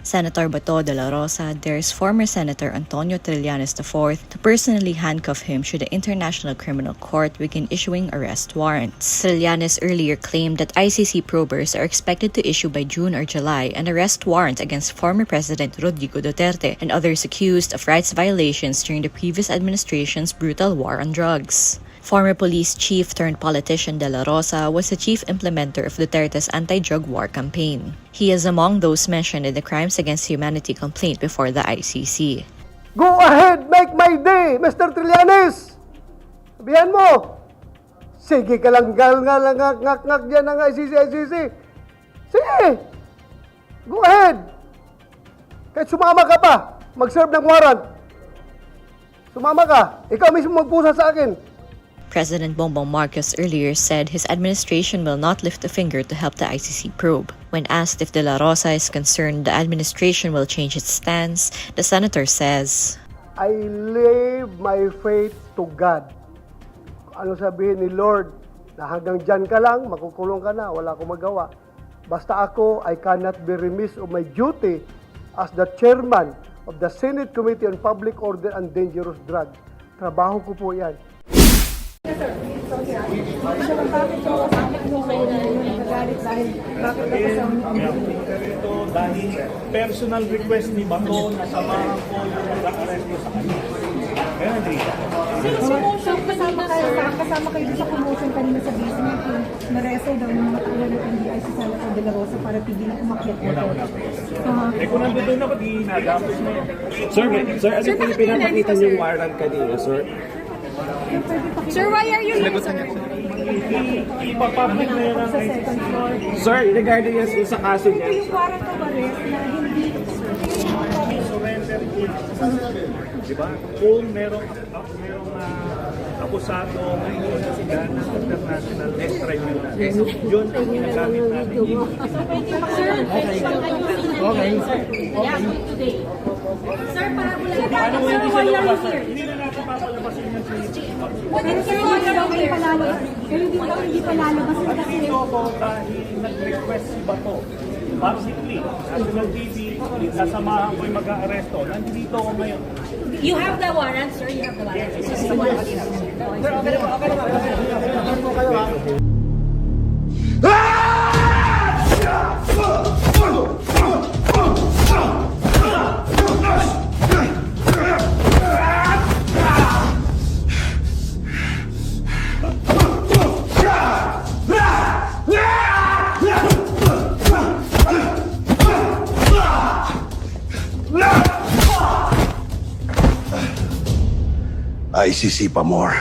Senator Bato de la Rosa dares former Senator Antonio Trillanes IV to personally handcuff him should the International Criminal Court begin issuing arrest warrants. Trillanes earlier claimed that ICC probers are expected to issue by June or July an arrest warrant against former President Rodrigo Duterte and others accused of rights violations during the previous administration's brutal war on drugs. Former police chief turned politician De La Rosa was the chief implementer of Duterte's anti-drug war campaign. He is among those mentioned in the Crimes Against Humanity complaint before the ICC. Go ahead, make my day, Mr. Trillanes! Sabihan mo, sige ka lang ngak dyan ng ICC. Sige, go ahead. Kahit sumama ka pa, mag-serve ng warrant. Sumama ka, ikaw mismo magpusa sa akin. President Bongbong Marcos earlier said his administration will not lift a finger to help the ICC probe. When asked if De La Rosa is concerned the administration will change its stance, the senator says, I leave my faith to God. Ano sabihin ni Lord, na hanggang dyan ka lang, makukulong ka na, wala akong magawa. Basta ako, I cannot be remiss of my duty as the chairman of the Senate Committee on Public Order and Dangerous Drugs. Trabaho ko po yan. Dahil personal request ni Bato na samahan ko yung mag-arresto sa kanya. Kaya nandito. Kasama kayo sa promotion kanina sa basement yung nareso daw ng mga tauhan ng NBI sa Senator De La Rosa para tigil ang umakyat nito. Kung nandun ako, di nagapos na yun. Sir, ano po yung pinapakita niyong warrant kanina, sir? Sir, why are you here, sir? Ipapublic na yun ang Sa second floor. Sir, regarding yan sa kaso niya. Ito yung warrant of arrest na hindi surrender in. Diba? Kung merong akusado na inuusigan ng international tribunal, yun ang ginagamit natin. Sir, para mula na sir, why are you here? Hindi na natin papalabasin yung Pero sir, why are you palalabas? Pero hindi palalabasin kasi Nandito ako dahil nag-request si Bato. Basically, National TV, sasamahan ko yung mag-aaresto. Nandito ako ngayon. You have the warrant, sir. You have the warrant. This is the warrant. ICC pa more.